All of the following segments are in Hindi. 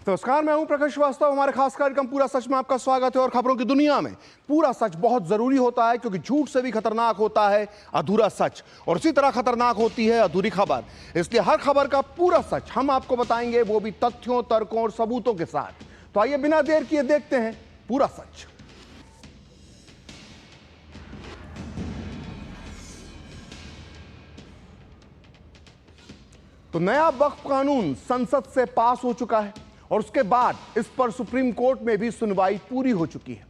नमस्कार, मैं हूं प्रकाश श्रीवास्तव। हमारे खास कार्यक्रम पूरा सच में आपका स्वागत है। और खबरों की दुनिया में पूरा सच बहुत जरूरी होता है, क्योंकि झूठ से भी खतरनाक होता है अधूरा सच, और उसी तरह खतरनाक होती है अधूरी खबर। इसलिए हर खबर का पूरा सच हम आपको बताएंगे, वो भी तथ्यों, तर्कों और सबूतों के साथ। तो आइए बिना देर किए देखते हैं पूरा सच। तो नया वक्फ कानून संसद से पास हो चुका है और उसके बाद इस पर सुप्रीम कोर्ट में भी सुनवाई पूरी हो चुकी है।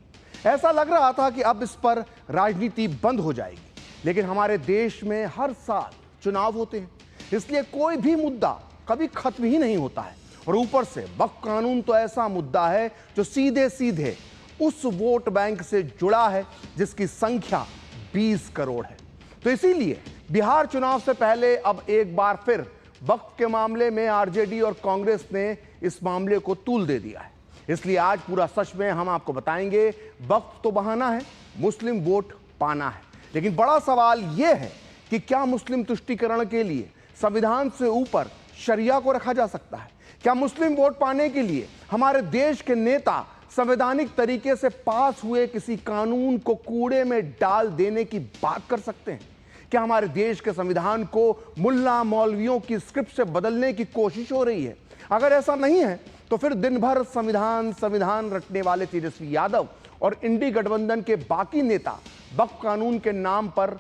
ऐसा लग रहा था कि अब इस पर राजनीति बंद हो जाएगी, लेकिन हमारे देश में हर साल चुनाव होते हैं, इसलिए कोई भी मुद्दा कभी खत्म ही नहीं होता है। और ऊपर से वक्फ कानून तो ऐसा मुद्दा है जो सीधे सीधे उस वोट बैंक से जुड़ा है जिसकी संख्या 20 करोड़ है। तो इसीलिए बिहार चुनाव से पहले अब एक बार फिर वक्फ के मामले में आरजेडी और कांग्रेस ने इस मामले को तूल दे दिया है। इसलिए आज पूरा सच में हम आपको बताएंगे, वक्फ तो बहाना है, मुस्लिम वोट पाना है। लेकिन बड़ा सवाल यह है कि क्या मुस्लिम तुष्टीकरण के लिए संविधान से ऊपर शरिया को रखा जा सकता है? क्या मुस्लिम वोट पाने के लिए हमारे देश के नेता संवैधानिक तरीके से पास हुए किसी कानून को कूड़े में डाल देने की बात कर सकते हैं? क्या हमारे देश के संविधान को मुल्ला मौलवियों की स्क्रिप्ट से बदलने की कोशिश हो रही है? अगर ऐसा नहीं है तो फिर दिन भर संविधान रटने वाले तेजस्वी यादव और इंडी गठबंधन के बाकी नेता वक्फ कानून के नाम पर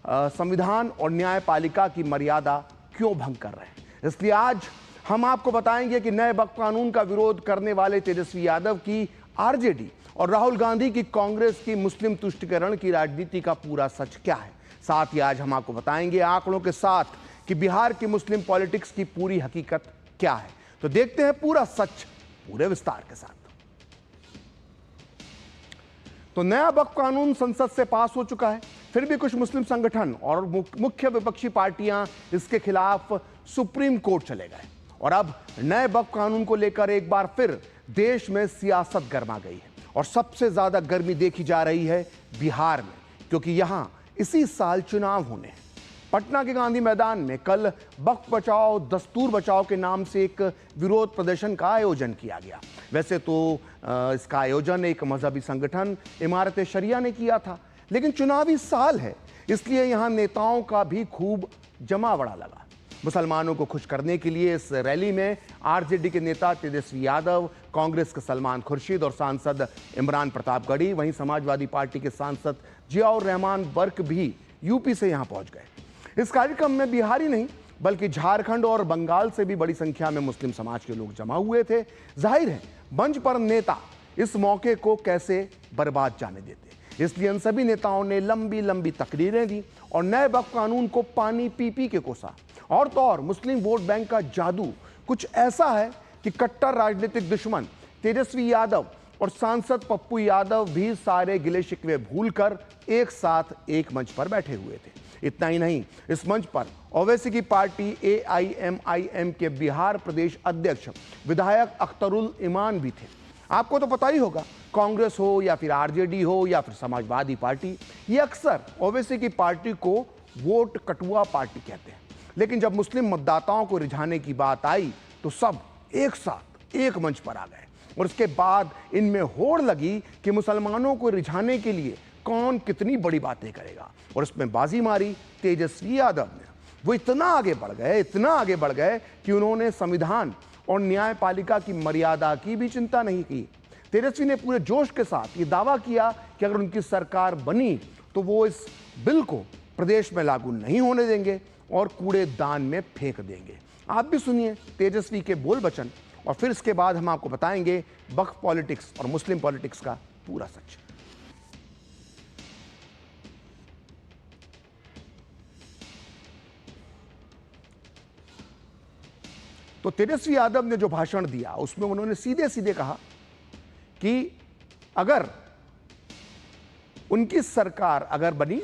संविधान और न्यायपालिका की मर्यादा क्यों भंग कर रहे हैं? इसलिए आज हम आपको बताएंगे कि नए वक्फ कानून का विरोध करने वाले तेजस्वी यादव की आरजेडी और राहुल गांधी की कांग्रेस की मुस्लिम तुष्टीकरण की राजनीति का पूरा सच क्या है। साथ ही आज हम आपको बताएंगे आंकड़ों के साथ कि बिहार की मुस्लिम पॉलिटिक्स की पूरी हकीकत क्या है। तो देखते हैं पूरा सच पूरे विस्तार के साथ। तो नया वक्फ कानून संसद से पास हो चुका है, फिर भी कुछ मुस्लिम संगठन और मुख्य विपक्षी पार्टियां इसके खिलाफ सुप्रीम कोर्ट चले गए। और अब नए वक्फ कानून को लेकर एक बार फिर देश में सियासत गर्मा गई है। और सबसे ज्यादा गर्मी देखी जा रही है बिहार में, क्योंकि यहां इसी साल चुनाव होने हैं। पटना के गांधी मैदान में कल वक्फ बचाओ दस्तूर बचाओ के नाम से एक विरोध प्रदर्शन का आयोजन किया गया। वैसे तो इसका आयोजन एक मजहबी संगठन इमारत शरिया ने किया था, लेकिन चुनावी साल है, इसलिए यहां नेताओं का भी खूब जमावड़ा लगा। मुसलमानों को खुश करने के लिए इस रैली में आरजेडी के नेता तेजस्वी यादव, कांग्रेस के सलमान खुर्शीद और सांसद इमरान प्रतापगढ़ी, वहीं समाजवादी पार्टी के सांसद जियाउर रहमान वर्क भी यूपी से यहां पहुंच गए। इस कार्यक्रम में बिहारी नहीं बल्कि झारखंड और बंगाल से भी बड़ी संख्या में मुस्लिम समाज के लोग जमा हुए थे। जाहिर है मंच पर नेता इस मौके को कैसे बर्बाद जाने देते, इसलिए इन सभी नेताओं ने लंबी लंबी तकरीरें दी और नए वक्फ कानून को पानी पी पी के कोसा। और तो और मुस्लिम वोट बैंक का जादू कुछ ऐसा है कि कट्टर राजनीतिक दुश्मन तेजस्वी यादव और सांसद पप्पू यादव भी सारे गिले शिकवे भूलकर एक साथ एक मंच पर बैठे हुए थे। इतना ही नहीं, इस मंच पर ओवैसी की पार्टी AIMIM के बिहार प्रदेश अध्यक्ष विधायक अख्तरुल इमान भी थे। आपको तो पता ही होगा, कांग्रेस हो या फिर आरजेडी हो या फिर समाजवादी पार्टी, ये अक्सर ओवैसी की पार्टी को वोट कटुआ पार्टी कहते हैं। लेकिन जब मुस्लिम मतदाताओं को रिझाने की बात आई तो सब एक साथ एक मंच पर आ गए। और इसके बाद इनमें होड़ लगी कि मुसलमानों को रिझाने के लिए कौन कितनी बड़ी बातें करेगा, और इसमें बाजी मारी तेजस्वी यादव ने। वो इतना आगे बढ़ गए कि उन्होंने संविधान और न्यायपालिका की मर्यादा की भी चिंता नहीं की। तेजस्वी ने पूरे जोश के साथ ये दावा किया कि अगर उनकी सरकार बनी तो वो इस बिल को प्रदेश में लागू नहीं होने देंगे और कूड़ेदान में फेंक देंगे। आप भी सुनिए तेजस्वी के बोल वचन, और फिर इसके बाद हम आपको बताएंगे वक्फ पॉलिटिक्स और मुस्लिम पॉलिटिक्स का पूरा सच। तो तेजस्वी यादव ने जो भाषण दिया उसमें उन्होंने सीधे सीधे कहा कि अगर उनकी सरकार अगर बनी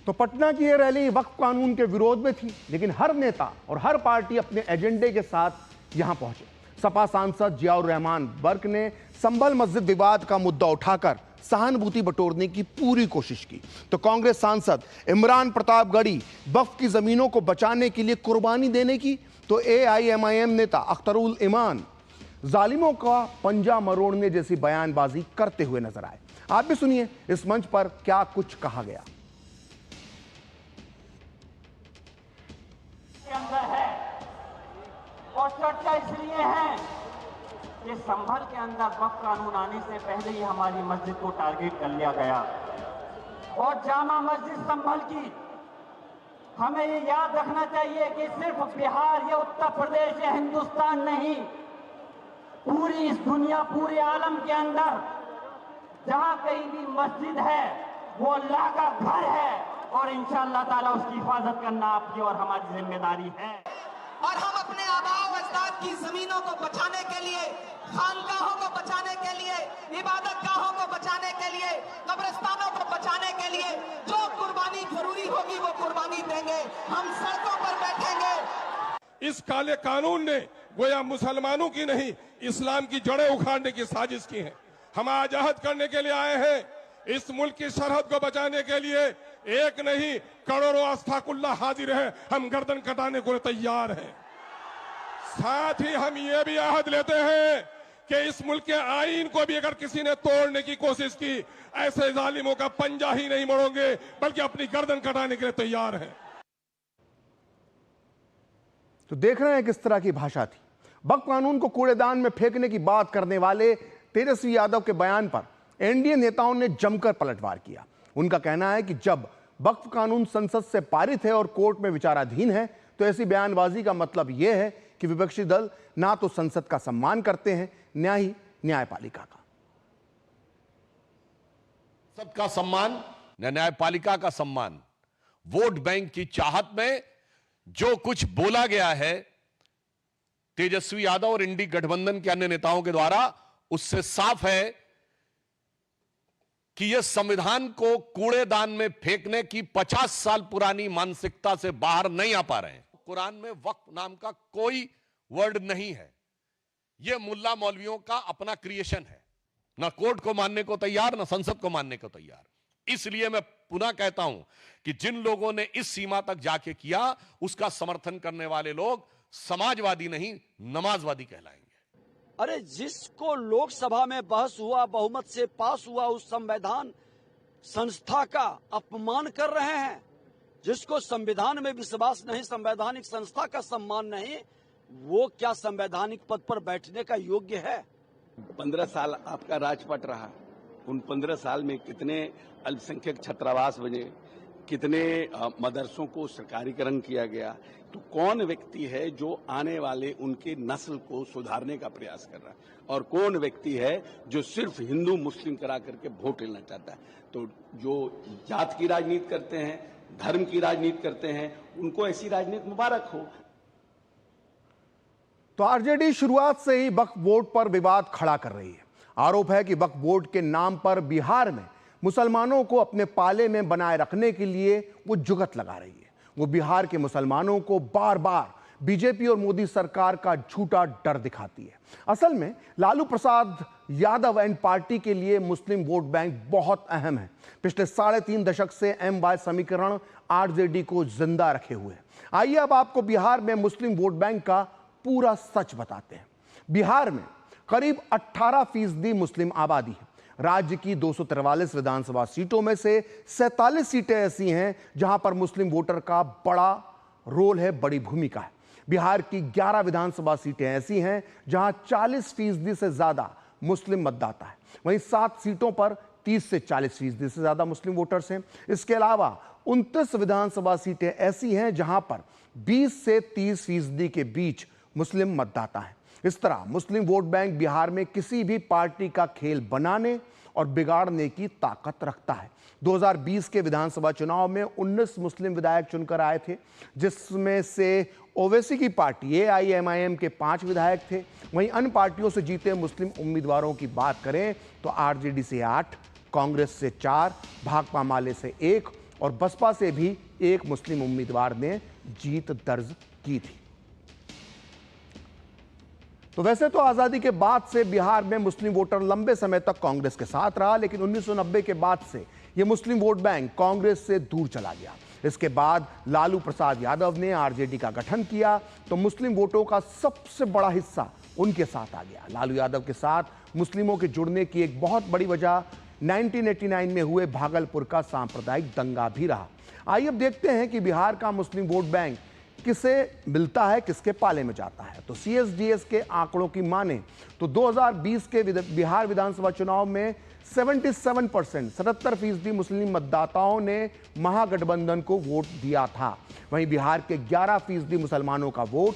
तो पटना की यह रैली वक्फ कानून के विरोध में थी, लेकिन हर नेता और हर पार्टी अपने एजेंडे के साथ यहां पहुंचे। सपा सांसद जियाउर रहमान बर्क ने संभल मस्जिद विवाद का मुद्दा उठाकर सहानुभूति बटोरने की पूरी कोशिश की, तो कांग्रेस सांसद इमरान प्रतापगढ़ी वक्फ की जमीनों को बचाने के लिए कुर्बानी देने की, तो AIMIM नेता अख्तरुल ईमान जालिमों का पंजा मरोड़ने जैसी बयानबाजी करते हुए नजर आए। आप भी सुनिए इस मंच पर क्या कुछ कहा गया। है और चर्चा इसलिए है कि संभल के अंदर वक्फ कानून आने से पहले ही हमारी मस्जिद को टारगेट कर लिया गया और जामा मस्जिद संभल की हमें ये याद रखना चाहिए कि सिर्फ बिहार या उत्तर प्रदेश या हिंदुस्तान नहीं, पूरी इस दुनिया, पूरे आलम के अंदर जहां कहीं भी मस्जिद है वो अल्लाह का घर है और इंशाअल्लाह ताला उसकी हिफाजत करना आपकी और हमारी जिम्मेदारी है। और हम अपने आबाओ अजदाद की जमीनों को बचाने के लिए, खानकाहों को बचाने के लिए, इबादत गाहों को बचाने के लिए, कब्रिस्तानों को बचाने के लिए जो कुर्बानी जरूरी होगी वो कुर्बानी देंगे। हम सड़कों पर बैठेंगे। इस काले कानून ने गोया मुसलमानों की नहीं, इस्लाम की जड़ें उखाड़ने की साजिश की है। हम आजाद करने के लिए आए हैं, इस मुल्क की सरहद को बचाने के लिए एक नहीं करोड़ों अस्तगफिरुल्लाह हाजिर है। हम गर्दन कटाने को तैयार हैं। साथ ही हम ये भी अहद लेते हैं कि इस मुल्क के आईन को भी अगर किसी ने तोड़ने की कोशिश की, ऐसे जालिमों का पंजा ही नहीं मोड़ोगे बल्कि अपनी गर्दन कटाने के लिए तैयार हैं। तो देख रहे हैं किस तरह की भाषा थी। वक्फ कानून को कूड़ेदान में फेंकने की बात करने वाले तेजस्वी यादव के बयान पर एनडीए नेताओं ने जमकर पलटवार किया। उनका कहना है कि जब वक्फ कानून संसद से पारित है और कोर्ट में विचाराधीन है, तो ऐसी बयानबाजी का मतलब यह है कि विपक्षी दल ना तो संसद का सम्मान करते हैं, ना ही न्यायपालिका का। संसद का सम्मान, न्यायपालिका का सम्मान। वोट बैंक की चाहत में जो कुछ बोला गया है तेजस्वी यादव और इंडी गठबंधन के अन्य नेताओं के द्वारा, उससे साफ है कि यह संविधान को कूड़ेदान में फेंकने की 50 साल पुरानी मानसिकता से बाहर नहीं आ पा रहे हैं। कुरान में वक्फ नाम का कोई वर्ड नहीं है। यह मुल्ला मौलवियों का अपना क्रिएशन है। ना कोर्ट को मानने को तैयार, ना संसद को मानने को तैयार। इसलिए मैं पुनः कहता हूं कि जिन लोगों ने इस सीमा तक जाके किया, उसका समर्थन करने वाले लोग समाजवादी नहीं, नमाजवादी कहलाएंगे। अरे जिसको लोकसभा में बहस हुआ, बहुमत से पास हुआ, उस संविधान संस्था का अपमान कर रहे हैं। जिसको संविधान में विश्वास नहीं, संवैधानिक संस्था का सम्मान नहीं, वो क्या संवैधानिक पद पर बैठने का योग्य है? 15 साल आपका राजपट रहा। उन 15 साल में कितने अल्पसंख्यक छात्रावास बने, कितने मदरसों को सरकारीकरण किया गया। तो कौन व्यक्ति है जो आने वाले उनके नस्ल को सुधारने का प्रयास कर रहा है, और कौन व्यक्ति है जो सिर्फ हिंदू मुस्लिम करा करके वोट लेना चाहता है? तो जो जात की राजनीति करते हैं, धर्म की राजनीति करते हैं, उनको ऐसी राजनीति मुबारक हो। तो आरजेडी शुरुआत से ही वक्फ बोर्ड पर विवाद खड़ा कर रही है। आरोप है कि वक्फ बोर्ड के नाम पर बिहार में मुसलमानों को अपने पाले में बनाए रखने के लिए वो जुगत लगा रही है। वो बिहार के मुसलमानों को बार बार बीजेपी और मोदी सरकार का झूठा डर दिखाती है। असल में लालू प्रसाद यादव एंड पार्टी के लिए मुस्लिम वोट बैंक बहुत अहम है। पिछले 3.5 दशक से MY समीकरण आरजेडी को जिंदा रखे हुए हैं। आइए अब आपको बिहार में मुस्लिम वोट बैंक का पूरा सच बताते हैं। बिहार में करीब 18% मुस्लिम आबादी है। राज्य की 243 विधानसभा सीटों में से 47 सीटें ऐसी हैं जहां पर मुस्लिम वोटर का बड़ा रोल है, बड़ी भूमिका है। बिहार की 11 विधानसभा सीटें ऐसी हैं जहां 40% से ज्यादा मुस्लिम मतदाता है। वहीं 7 सीटों पर 30 से 40% से ज्यादा मुस्लिम वोटर्स हैं। इसके अलावा 29 विधानसभा सीटें ऐसी हैं जहां पर 20 से 30% के बीच मुस्लिम मतदाता हैं। इस तरह मुस्लिम वोट बैंक बिहार में किसी भी पार्टी का खेल बनाने और बिगाड़ने की ताकत रखता है। 2020 के विधानसभा चुनाव में 19 मुस्लिम विधायक चुनकर आए थे, जिसमें से ओवैसी की पार्टी AIMIM के 5 विधायक थे। वहीं अन्य पार्टियों से जीते मुस्लिम उम्मीदवारों की बात करें तो आरजेडी से 8, कांग्रेस से 4, भाकपा माले से 1 और बसपा से भी एक मुस्लिम उम्मीदवार ने जीत दर्ज की थी। तो वैसे तो आजादी के बाद से बिहार में मुस्लिम वोटर लंबे समय तक कांग्रेस के साथ रहा, लेकिन 1990 के बाद से यह मुस्लिम वोट बैंक कांग्रेस से दूर चला गया। इसके बाद लालू प्रसाद यादव ने आरजेडी का गठन किया तो मुस्लिम वोटों का सबसे बड़ा हिस्सा उनके साथ आ गया। लालू यादव के साथ मुस्लिमों के जुड़ने की एक बहुत बड़ी वजह 1989 में हुए भागलपुर का सांप्रदायिक दंगा भी रहा। आइए अब देखते हैं कि बिहार का मुस्लिम वोट बैंक किसे मिलता है, किसके पाले में जाता है। तो CSDS के आंकड़ों की माने तो 2020 के बिहार विधानसभा चुनाव में 77% मुस्लिम मतदाताओं ने महागठबंधन को वोट दिया था। वहीं बिहार के 11% मुसलमानों का वोट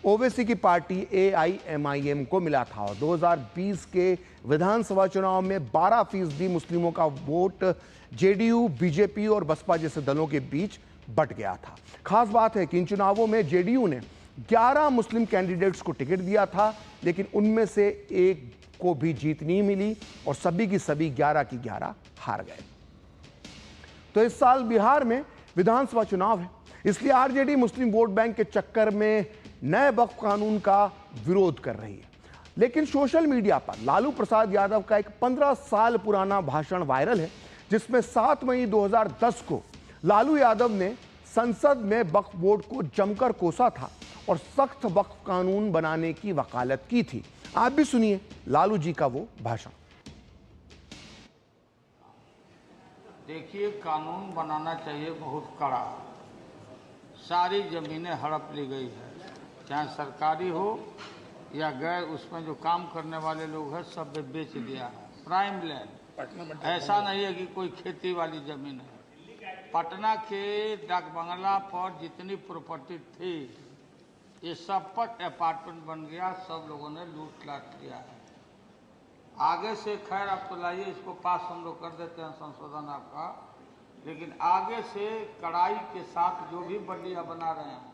ओवैसी की पार्टी AIMIM को मिला था और 2020 के विधानसभा चुनाव में 12% मुस्लिमों का वोट JDU, BJP और बसपा जैसे दलों के बीच बट गया था। खास बात है कि इन चुनावों में JDU ने 11 मुस्लिम कैंडिडेट्स को टिकट दिया था, लेकिन उनमें से एक को भी जीत नहीं मिली और सभी की सभी 11 की 11 हार गए। तो इस साल बिहार में विधानसभा चुनाव है, इसलिए आरजेडी मुस्लिम वोट बैंक के चक्कर में नए वक्फ कानून का विरोध कर रही है। लेकिन सोशल मीडिया पर लालू प्रसाद यादव का एक 15 साल पुराना भाषण वायरल है, जिसमें 7 मई 2010 को लालू यादव ने संसद में वक्फ बोर्ड को जमकर कोसा था और सख्त वक्फ कानून बनाने की वकालत की थी। आप भी सुनिए लालू जी का वो भाषण। देखिए, कानून बनाना चाहिए बहुत कड़ा। सारी जमीनें हड़प ली गई है, चाहे सरकारी हो या गैर, उसमें जो काम करने वाले लोग हैं सब बेच दिया है। प्राइम लैंड, ऐसा नहीं है कि कोई खेती वाली जमीन है। पटना के डाक बंगला पर जितनी प्रॉपर्टी थी ये सब पर अपार्टमेंट बन गया, सब लोगों ने लूट लाट किया है। आगे से खैर आप तो लाइए, इसको पास हम लोग कर देते हैं संशोधन आपका, लेकिन आगे से कड़ाई के साथ जो भी बंडियां बना रहे हैं।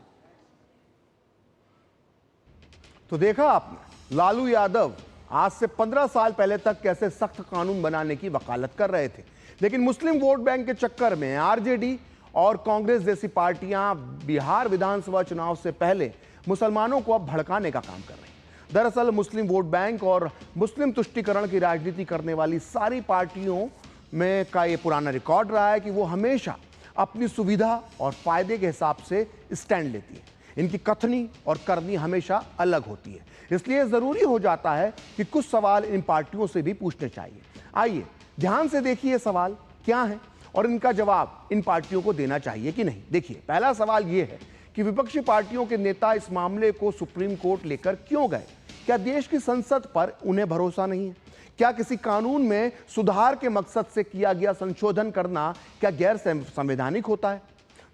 तो देखा आपने लालू यादव आज से 15 साल पहले तक कैसे सख्त कानून बनाने की वकालत कर रहे थे, लेकिन मुस्लिम वोट बैंक के चक्कर में आरजेडी और कांग्रेस जैसी पार्टियां बिहार विधानसभा चुनाव से पहले मुसलमानों को अब भड़काने का काम कर रही हैं। दरअसल मुस्लिम वोट बैंक और मुस्लिम तुष्टीकरण की राजनीति करने वाली सारी पार्टियों में का ये पुराना रिकॉर्ड रहा है कि वो हमेशा अपनी सुविधा और फायदे के हिसाब से स्टैंड लेती है। इनकी कथनी और करनी हमेशा अलग होती है, इसलिए जरूरी हो जाता है कि कुछ सवाल इन पार्टियों से भी पूछने चाहिए। आइए ध्यान से देखिए सवाल क्या है और इनका जवाब इन पार्टियों को देना चाहिए कि नहीं। देखिए, पहला सवाल यह है कि विपक्षी पार्टियों के नेता इस मामले को सुप्रीम कोर्ट लेकर क्यों गए? क्या देश की संसद पर उन्हें भरोसा नहीं है? क्या किसी कानून में सुधार के मकसद से किया गया संशोधन करना क्या गैर संवैधानिक होता है?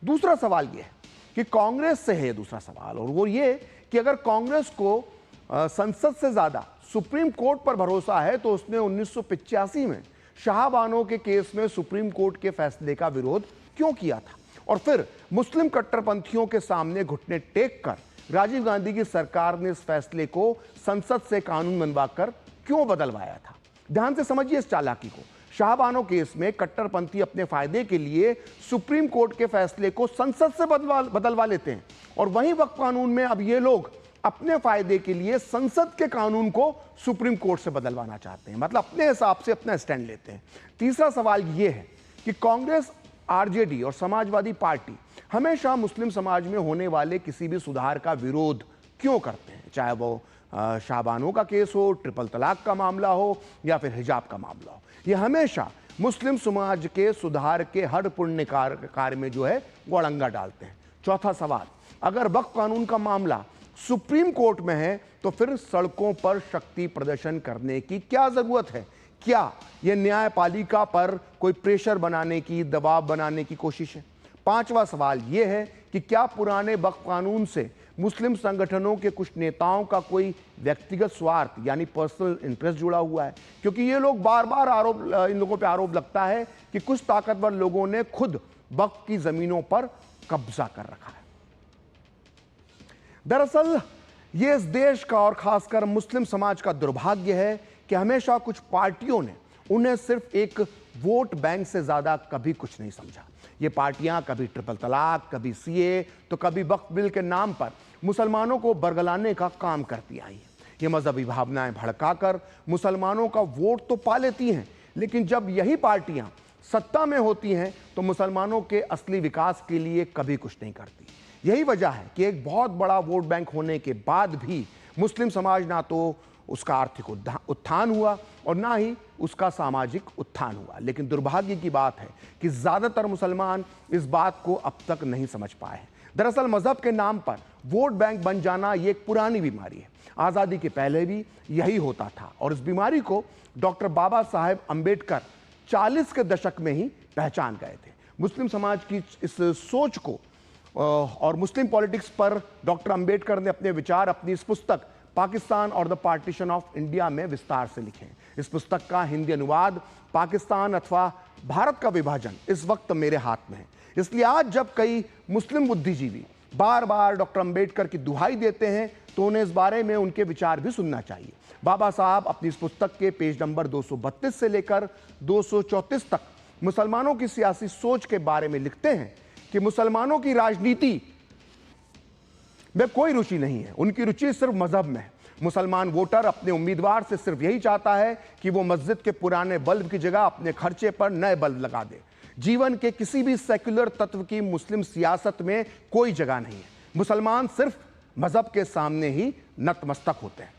दूसरा सवाल यह है कि कांग्रेस से है दूसरा सवाल, और वो ये कि अगर कांग्रेस को संसद से ज्यादा सुप्रीम कोर्ट पर भरोसा है तो उसने 1985 में शाहबानो के केस में सुप्रीम कोर्ट के फैसले का विरोध क्यों किया था और फिर मुस्लिम कट्टरपंथियों के सामने घुटने टेक कर राजीव गांधी की सरकार ने इस फैसले को संसद से कानून बनवाकर क्यों बदलवाया था? ध्यान से समझिए इस चालाकी को। शाहबानो केस में कट्टरपंथी अपने फायदे के लिए सुप्रीम कोर्ट के फैसले को संसद से बदलवा लेते हैं और वहीं वक्फ कानून में अब ये लोग अपने फायदे के लिए संसद के कानून को सुप्रीम कोर्ट से बदलवाना चाहते हैं, मतलब अपने हिसाब से अपना स्टैंड लेते हैं। तीसरा सवाल यह है कि कांग्रेस, आरजेडी और समाजवादी पार्टी हमेशा मुस्लिम समाज में होने वाले किसी भी सुधार का विरोध क्यों करते हैं, चाहे वो शाहबानो का केस हो, ट्रिपल तलाक का मामला हो या फिर हिजाब का मामला हो। ये हमेशा मुस्लिम समाज के सुधार के हर पुण्य कार्य में जो है वो अड़ंगा डालते हैं। चौथा सवाल, अगर वक्फ कानून का मामला सुप्रीम कोर्ट में है तो फिर सड़कों पर शक्ति प्रदर्शन करने की क्या जरूरत है? क्या यह न्यायपालिका पर कोई प्रेशर बनाने की, दबाव बनाने की कोशिश है? पांचवा सवाल यह है कि क्या पुराने वक्फ कानून से मुस्लिम संगठनों के कुछ नेताओं का कोई व्यक्तिगत स्वार्थ यानी पर्सनल इंटरेस्ट जुड़ा हुआ है? क्योंकि ये लोग बार बार इन लोगों पे आरोप लगता है कि कुछ ताकतवर लोगों ने खुद वक्फ की जमीनों पर कब्जा कर रखा है। दरअसल ये इस देश का और खासकर मुस्लिम समाज का दुर्भाग्य है कि हमेशा कुछ पार्टियों ने उन्हें सिर्फ एक वोट बैंक से ज्यादा कभी कुछ नहीं समझा। ये पार्टियां कभी ट्रिपल तलाक, कभी सीए, तो कभी वक्फ बिल के नाम पर मुसलमानों को बरगलाने का काम करती आई है। ये मजहबी भावनाएं भड़काकर मुसलमानों का वोट तो पा लेती हैं, लेकिन जब यही पार्टियां सत्ता में होती हैं तो मुसलमानों के असली विकास के लिए कभी कुछ नहीं करती। यही वजह है कि एक बहुत बड़ा वोट बैंक होने के बाद भी मुस्लिम समाज ना तो उसका आर्थिक उत्थान हुआ और ना ही उसका सामाजिक उत्थान हुआ। लेकिन दुर्भाग्य की बात है कि ज्यादातर मुसलमान इस बात को अब तक नहीं समझ पाए हैं। दरअसल मजहब के नाम पर वोट बैंक बन जाना ये एक पुरानी बीमारी है। आजादी के पहले भी यही होता था और इस बीमारी को डॉक्टर बाबा साहेब अंबेडकर 40 के दशक में ही पहचान गए थे। मुस्लिम समाज की इस सोच को और मुस्लिम पॉलिटिक्स पर डॉक्टर अंबेडकर ने अपने विचार अपनी इस पुस्तक पाकिस्तान और द पार्टीशन ऑफ इंडिया में विस्तार से लिखे हैं। इस पुस्तक का हिंदी अनुवाद पाकिस्तान अथवा भारत का विभाजन इस वक्त मेरे हाथ में है। इसलिए आज जब कई मुस्लिम बुद्धिजीवी बार बार डॉक्टर अंबेडकर की दुहाई देते हैं तो उन्हें इस बारे में उनके विचार भी सुनना चाहिए। बाबा साहब अपनी इस पुस्तक के पेज नंबर 232 से लेकर 234 तक मुसलमानों की सियासी सोच के बारे में लिखते हैं कि मुसलमानों की राजनीति में कोई रुचि नहीं है, उनकी रुचि सिर्फ मजहब में है। मुसलमान वोटर अपने उम्मीदवार से सिर्फ यही चाहता है कि वो मस्जिद के पुराने बल्ब की जगह अपने खर्चे पर नए बल्ब लगा दे। जीवन के किसी भी सेक्युलर तत्व की मुस्लिम सियासत में कोई जगह नहीं है। मुसलमान सिर्फ मजहब के सामने ही नतमस्तक होते हैं।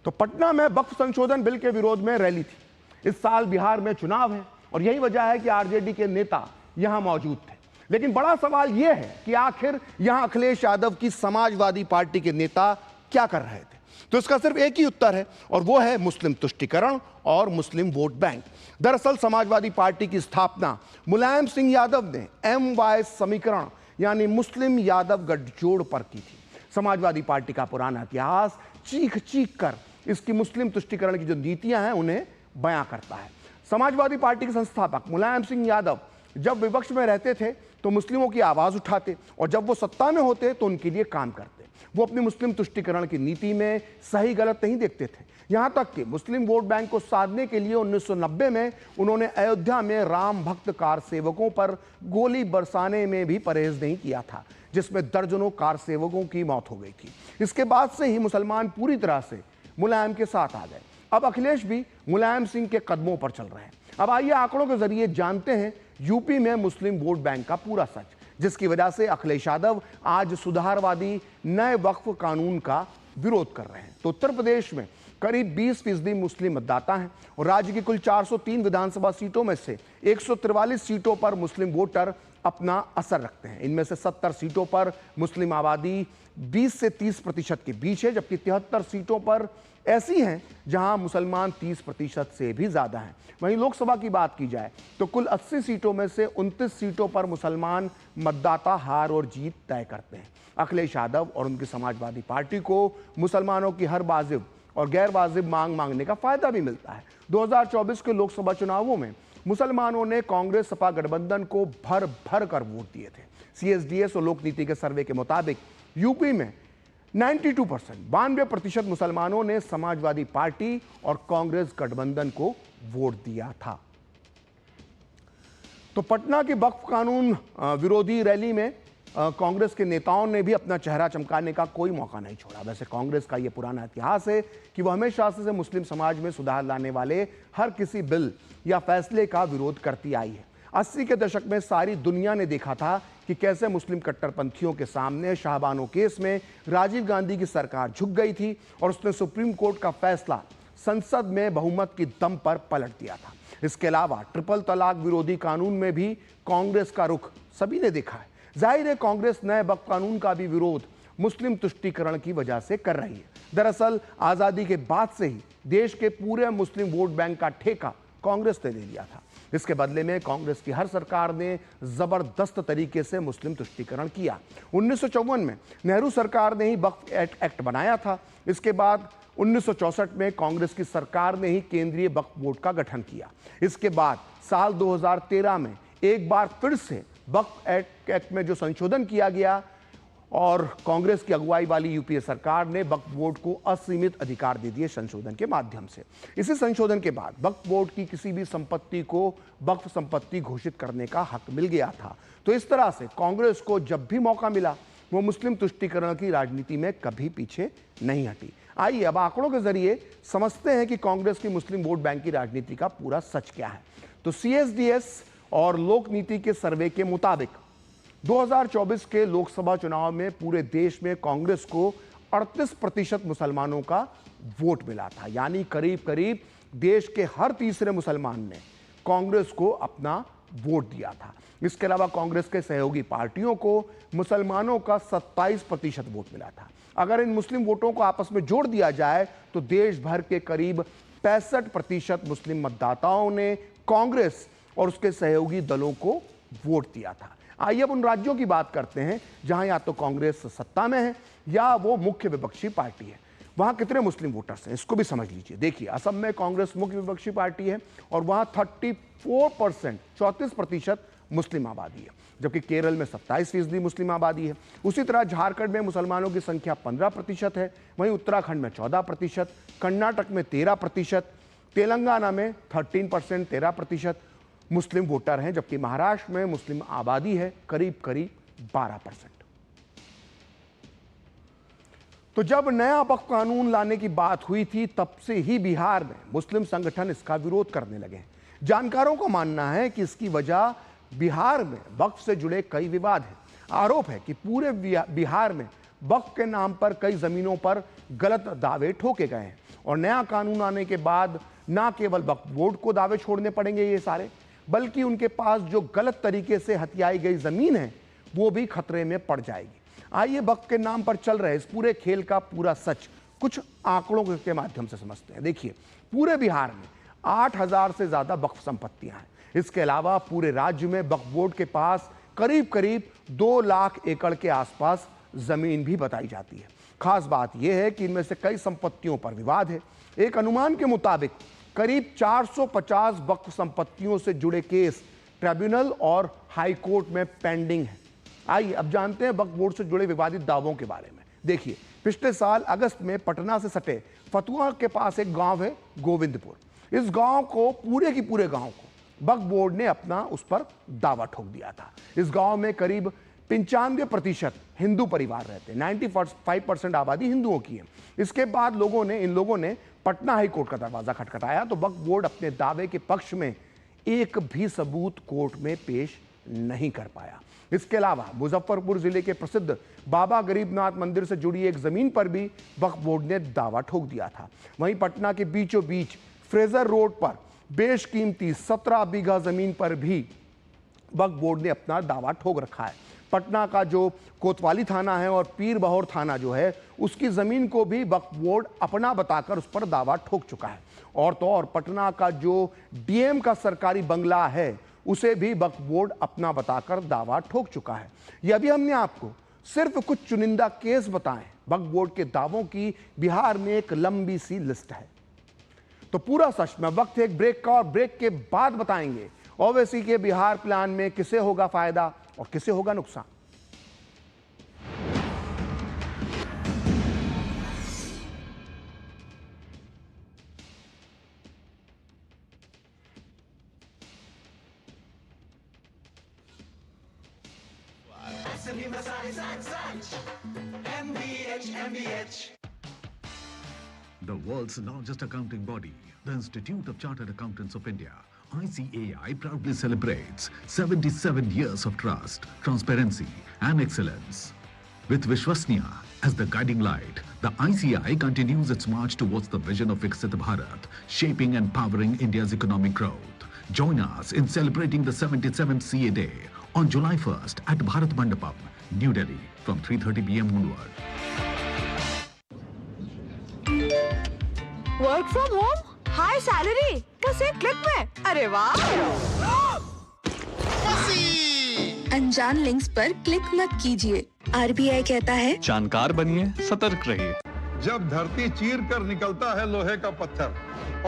तो पटना में वक्फ संशोधन बिल के विरोध में रैली थी। इस साल बिहार में चुनाव है और यही वजह है कि आरजेडी के नेता यहां मौजूद थे। लेकिन बड़ा सवाल यह है कि आखिर यहां अखिलेश यादव की समाजवादी पार्टी के नेता क्या कर रहे थे। तो इसका सिर्फ एक ही उत्तर है और वो है मुस्लिम तुष्टीकरण और मुस्लिम वोट बैंक। दरअसल समाजवादी पार्टी की स्थापना मुलायम सिंह यादव ने MY समीकरण यानी मुस्लिम यादव गठजोड़ पर की थी। समाजवादी पार्टी का पुराना इतिहास चीख चीख कर इसकी मुस्लिम तुष्टीकरण की जो नीतियां हैं उन्हें बयां करता है। समाजवादी पार्टी के संस्थापक मुलायम सिंह यादव जब विपक्ष में रहते थे तो मुस्लिमों की आवाज उठाते और जब वो सत्ता में होते तो उनके लिए काम करते। वो अपनी मुस्लिम तुष्टीकरण की नीति में सही गलत नहीं देखते थे। यहां तक कि मुस्लिम वोट बैंक को साधने के लिए 1990 में उन्होंने अयोध्या में राम भक्त कार सेवकों पर गोली बरसाने में भी परहेज नहीं किया था, जिसमें दर्जनों कार सेवकों की मौत हो गई थी। इसके बाद से ही मुसलमान पूरी तरह से मुलायम के साथ आ गए। अब अखिलेश भी मुलायम सिंह के कदमों पर चल रहे हैं। अब आइए आंकड़ों के जरिए जानते हैं यूपी में मुस्लिम वोट बैंक का पूरा सच, जिसकी वजह से अखिलेश यादव आज सुधारवादी नए वक्फ कानून का विरोध कर रहे हैं। तो उत्तर प्रदेश में करीब 20% मुस्लिम मतदाता हैं और राज्य की कुल 403 विधानसभा सीटों में से 143 सीटों पर मुस्लिम वोटर अपना असर रखते हैं। इनमें से 70 सीटों पर मुस्लिम आबादी 20 से 30% के बीच है, जबकि 73 सीटों पर ऐसी हैं जहां मुसलमान 30% से भी ज्यादा हैं। वहीं लोकसभा की बात की जाए तो कुल 80 सीटों में से 29 सीटों पर मुसलमान मतदाता हार और जीत तय करते हैं। अखिलेश यादव और उनकी समाजवादी पार्टी को मुसलमानों की हर वाजिब और गैर वाजिब मांग मांगने का फायदा भी मिलता है। 2024 के लोकसभा चुनावों में मुसलमानों ने कांग्रेस सपा गठबंधन को भर भर कर वोट दिए थे। CSDS और लोक नीति के सर्वे के मुताबिक यूपी में 92% मुसलमानों ने समाजवादी पार्टी और कांग्रेस गठबंधन को वोट दिया था। तो पटना की वक्फ कानून विरोधी रैली में कांग्रेस के नेताओं ने भी अपना चेहरा चमकाने का कोई मौका नहीं छोड़ा। वैसे कांग्रेस का यह पुराना इतिहास है कि वह हमेशा से मुस्लिम समाज में सुधार लाने वाले हर किसी बिल या फैसले का विरोध करती आई है। 80 के दशक में सारी दुनिया ने देखा था कि कैसे मुस्लिम कट्टरपंथियों के सामने शाहबानो केस में राजीव गांधी की सरकार झुक गई थी और उसने सुप्रीम कोर्ट का फैसला संसद में बहुमत की दम पर पलट दिया था। इसके अलावा ट्रिपल तलाक विरोधी कानून में भी कांग्रेस का रुख सभी ने देखा है। जाहिर है कांग्रेस नए वक्फ कानून का भी विरोध मुस्लिम तुष्टीकरण की वजह से कर रही है। दरअसल आजादी के बाद से ही देश के पूरे मुस्लिम वोट बैंक का ठेका कांग्रेस ने ले लिया था। इसके बदले में कांग्रेस की हर सरकार ने जबरदस्त तरीके से मुस्लिम तुष्टीकरण किया। 1954 में नेहरू सरकार ने ही वक्फ एक्ट बनाया था। इसके बाद 1964 में कांग्रेस की सरकार ने ही केंद्रीय वक्फ बोर्ड का गठन किया। इसके बाद साल 2013 में एक बार फिर से वक्फ एक्ट में जो संशोधन किया गया और कांग्रेस की अगुवाई वाली यूपीए सरकार ने वक्फ बोर्ड को असीमित अधिकार दे दिए संशोधन के माध्यम से। इसी संशोधन के बाद वक्फ बोर्ड की किसी भी संपत्ति को वक्फ संपत्ति घोषित करने का हक मिल गया था। तो इस तरह से कांग्रेस को जब भी मौका मिला वो मुस्लिम तुष्टीकरण की राजनीति में कभी पीछे नहीं हटी। आइए अब आंकड़ों के जरिए समझते हैं कि कांग्रेस की मुस्लिम वोट बैंक की राजनीति का पूरा सच क्या है। तो CSDS और लोक नीति के सर्वे के मुताबिक 2024 के लोकसभा चुनाव में पूरे देश में कांग्रेस को 38% मुसलमानों का वोट मिला था। यानी करीब करीब देश के हर तीसरे मुसलमान ने कांग्रेस को अपना वोट दिया था। इसके अलावा कांग्रेस के सहयोगी पार्टियों को मुसलमानों का 27% वोट मिला था। अगर इन मुस्लिम वोटों को आपस में जोड़ दिया जाए तो देश भर के करीब 65% मुस्लिम मतदाताओं ने कांग्रेस और उसके सहयोगी दलों को वोट दिया था। आइए अब उन राज्यों की बात करते हैं जहां या तो कांग्रेस सत्ता में है या वो मुख्य विपक्षी पार्टी है। वहां कितने मुस्लिम वोटर्स हैं इसको भी समझ लीजिए। देखिए, असम में कांग्रेस मुख्य विपक्षी पार्टी है और वहां 34% मुस्लिम आबादी है, जबकि केरल में 27% मुस्लिम आबादी है। उसी तरह झारखंड में मुसलमानों की संख्या 15% है, वहीं उत्तराखंड में 14%, कर्नाटक में 13%, तेलंगाना में 13%, 13% मुस्लिम वोटर हैं, जबकि महाराष्ट्र में मुस्लिम आबादी है करीब 12%। तो जब नया वक्फ कानून लाने की बात हुई थी तब से ही बिहार में मुस्लिम संगठन इसका विरोध करने लगे हैं। जानकारों का मानना है कि इसकी वजह बिहार में वक्फ से जुड़े कई विवाद हैं। आरोप है कि पूरे बिहार में वक्फ के नाम पर कई जमीनों पर गलत दावे ठोके गए हैं और नया कानून आने के बाद ना केवल वक्फ बोर्ड को दावे छोड़ने पड़ेंगे ये सारे, बल्कि उनके पास जो गलत तरीके से हथियाई गई जमीन है वो भी खतरे में पड़ जाएगी। आइए वक्फ के नाम पर चल रहे इस पूरे खेल का पूरा सच कुछ आंकड़ों के माध्यम से समझते हैं। देखिए, पूरे बिहार में 8000 से ज्यादा वक्फ संपत्तियां हैं। इसके अलावा पूरे राज्य में वक्फ बोर्ड के पास करीब करीब 2 लाख एकड़ के आसपास जमीन भी बताई जाती है। खास बात यह है कि इनमें से कई संपत्तियों पर विवाद है। एक अनुमान के मुताबिक करीब 450 वक्फ संपत्तियों से जुड़े केस ट्रिब्यूनल और हाई कोर्ट में पेंडिंग है। आइए अब जानते हैं वक्फ बोर्ड से जुड़े विवादित दावों के बारे में। देखिए, पिछले साल अगस्त में पटना से सटे फतुहा के पास एक गांव है गोविंदपुर। इस गांव को पूरे की पूरे गांव को वक्फ बोर्ड ने अपना उस पर दावा ठोक दिया था। इस गांव में करीब 95% हिंदू परिवार रहते हैं, 95% आबादी हिंदुओं की है। इसके बाद इन लोगों ने पटना हाई कोर्ट का दरवाजा खटखटाया तो वक्फ बोर्ड अपने दावे के पक्ष में एक भी सबूत कोर्ट में पेश नहीं कर पाया। इसके अलावा मुजफ्फरपुर जिले के प्रसिद्ध बाबा गरीबनाथ मंदिर से जुड़ी एक जमीन पर भी वक्फ बोर्ड ने दावा ठोक दिया था। वहीं पटना के बीचों बीच फ्रेजर रोड पर बेशकीमती 17 बीघा जमीन पर भी वक्फ बोर्ड ने अपना दावा ठोक रखा है। पटना का जो कोतवाली थाना है और पीर बहोर थाना जो है उसकी जमीन को भी वक्फ बोर्ड अपना बताकर उस पर दावा ठोक चुका है। और तो और पटना का जो डीएम का सरकारी बंगला है उसे भी वक्फ बोर्ड अपना बताकर दावा ठोक चुका है। यह अभी हमने आपको सिर्फ कुछ चुनिंदा केस बताएं। वक्फ बोर्ड के दावों की बिहार में एक लंबी सी लिस्ट है। तो पूरा सच में वक्त है एक ब्रेक का और ब्रेक के बाद बताएंगे ओवैसी के बिहार प्लान में किसे होगा फायदा और किसे होगा नुकसान। The world's largest accounting body, the Institute of Chartered Accountants of India, ICAI proudly celebrates 77 years of trust, transparency and excellence. With Vishwasniya as the guiding light, the ICAI continues its march towards the vision of Viksit Bharat, shaping and powering India's economic growth. Join us in celebrating the 77th CA Day on July 1st at Bharat Mandapam, New Delhi from 3:30 p.m. onward. Work from home, high salary, बस एक क्लिक में। अरे वाह! अनजान लिंक्स पर क्लिक मत कीजिए। आरबीआई कहता है जानकार बनिए, सतर्क रहिए। जब धरती चीर कर निकलता है लोहे का पत्थर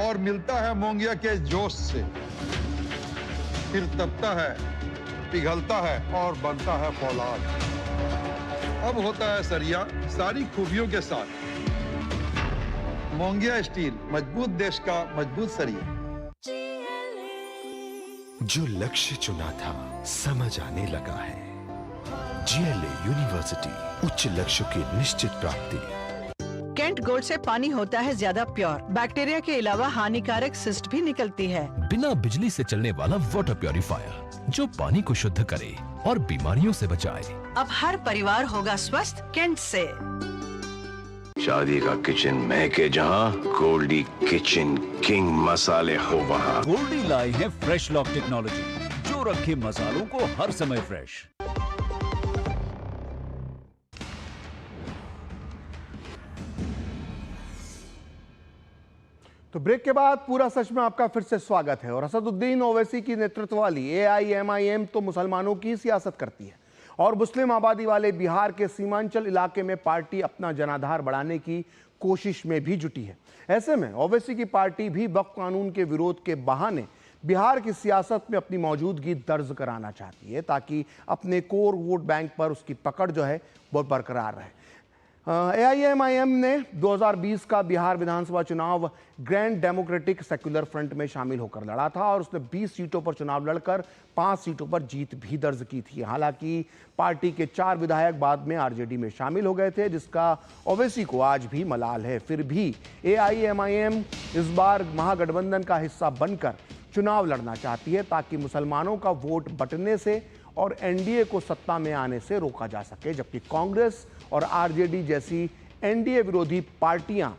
और मिलता है मोंगिया के जोश से, फिर तपता है, पिघलता है और बनता है फौलाद। अब होता है सरिया सारी खूबियों के साथ। मोंगिया स्टील, मजबूत देश का मजबूत सरिया। जो लक्ष्य चुना था समझ आने लगा है। GLA यूनिवर्सिटी, उच्च लक्ष्य की निश्चित प्राप्ति। कैंट गोल्ड से पानी होता है ज्यादा प्योर, बैक्टीरिया के अलावा हानिकारक सिस्ट भी निकलती है। बिना बिजली से चलने वाला वाटर प्योरीफायर जो पानी को शुद्ध करे और बीमारियों से बचाए। अब हर परिवार होगा स्वस्थ कैंट से। शादी का किचन महके जहां, गोल्डी किचन किंग मसाले हो वहां। गोल्डी लाई है फ्रेश लॉक टेक्नोलॉजी जो रखे मसालों को हर समय फ्रेश। तो ब्रेक के बाद पूरा सच में आपका फिर से स्वागत है। और असदुद्दीन ओवैसी की नेतृत्व वाली AIMIM तो मुसलमानों की सियासत करती है और मुस्लिम आबादी वाले बिहार के सीमांचल इलाके में पार्टी अपना जनाधार बढ़ाने की कोशिश में भी जुटी है। ऐसे में ओवैसी की पार्टी भी वक्फ कानून के विरोध के बहाने बिहार की सियासत में अपनी मौजूदगी दर्ज कराना चाहती है ताकि अपने कोर वोट बैंक पर उसकी पकड़ जो है वो बरकरार रहे। AIMIM ने 2020 का बिहार विधानसभा चुनाव ग्रैंड डेमोक्रेटिक सेक्युलर फ्रंट में शामिल होकर लड़ा था और उसने 20 सीटों पर चुनाव लड़कर 5 सीटों पर जीत भी दर्ज की थी। हालांकि पार्टी के 4 विधायक बाद में RJD में शामिल हो गए थे, जिसका ओवैसी को आज भी मलाल है। फिर भी AIMIM इस बार महागठबंधन का हिस्सा बनकर चुनाव लड़ना चाहती है ताकि मुसलमानों का वोट बंटने से और NDA को सत्ता में आने से रोका जा सके, जबकि कांग्रेस और RJD जैसी NDA विरोधी पार्टियां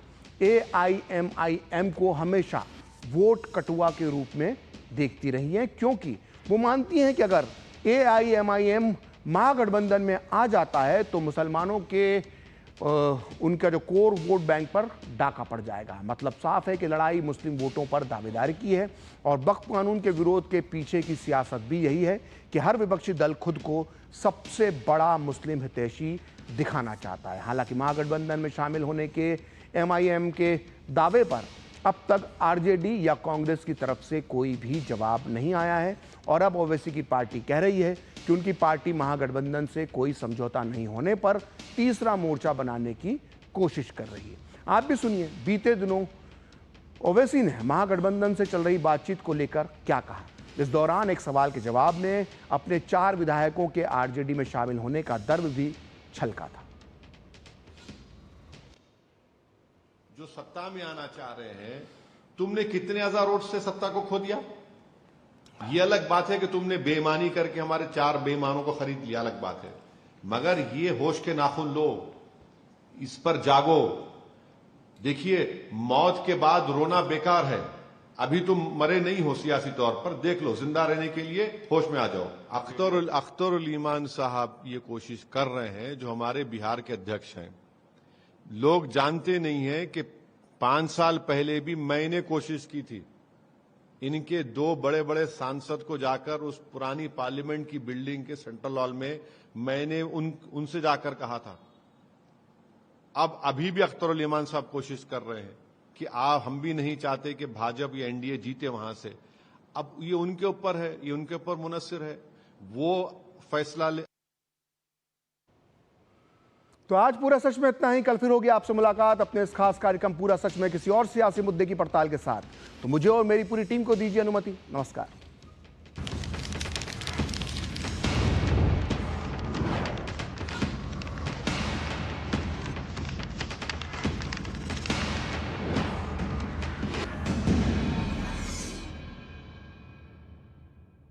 AIMIM को हमेशा वोट कटुआ के रूप में देखती रही हैं, क्योंकि वो मानती हैं कि अगर AIMIM महागठबंधन में आ जाता है तो मुसलमानों के उनका जो कोर वोट बैंक पर डाका पड़ जाएगा। मतलब साफ है कि लड़ाई मुस्लिम वोटों पर दावेदारी की है और वक्फ कानून के विरोध के पीछे की सियासत भी यही है कि हर विपक्षी दल खुद को सबसे बड़ा मुस्लिम हितैषी दिखाना चाहता है। हालांकि महागठबंधन में शामिल होने के MIM के दावे पर अब तक RJD या कांग्रेस की तरफ से कोई भी जवाब नहीं आया है और अब ओवैसी की पार्टी कह रही है कि उनकी पार्टी महागठबंधन से कोई समझौता नहीं होने पर तीसरा मोर्चा बनाने की कोशिश कर रही है। आप भी सुनिए बीते दिनों ओवैसी ने महागठबंधन से चल रही बातचीत को लेकर क्या कहा। इस दौरान एक सवाल के जवाब में अपने 4 विधायकों के RJD में शामिल होने का दर्द भी छलका था। जो सत्ता में आना चाह रहे हैं, तुमने कितने हजार वोट से सत्ता को खो दिया। ये अलग बात है कि तुमने बेईमानी करके हमारे 4 बेईमानों को खरीद लिया, अलग बात है, मगर ये होश के नाखून लो, इस पर जागो। देखिए, मौत के बाद रोना बेकार है। अभी तुम मरे नहीं हो सियासी तौर पर, देख लो, जिंदा रहने के लिए होश में आ जाओ। अख्तरुल ईमान साहब ये कोशिश कर रहे हैं, जो हमारे बिहार के अध्यक्ष हैं। लोग जानते नहीं हैं कि 5 साल पहले भी मैंने कोशिश की थी इनके 2 बड़े बड़े सांसद को जाकर उस पुरानी पार्लियामेंट की बिल्डिंग के सेंट्रल हॉल में मैंने उनसे जाकर कहा था। अब अभी भी अख्तरुल ईमान साहब कोशिश कर रहे हैं कि हम भी नहीं चाहते कि भाजपा या NDA जीते वहां से। अब ये उनके ऊपर है, ये उनके ऊपर मुनस्सिर है, वो फैसला ले। तो आज पूरा सच में इतना ही। कल फिर होगी आपसे मुलाकात अपने इस खास कार्यक्रम पूरा सच में किसी और सियासी मुद्दे की पड़ताल के साथ। तो मुझे और मेरी पूरी टीम को दीजिए अनुमति। नमस्कार।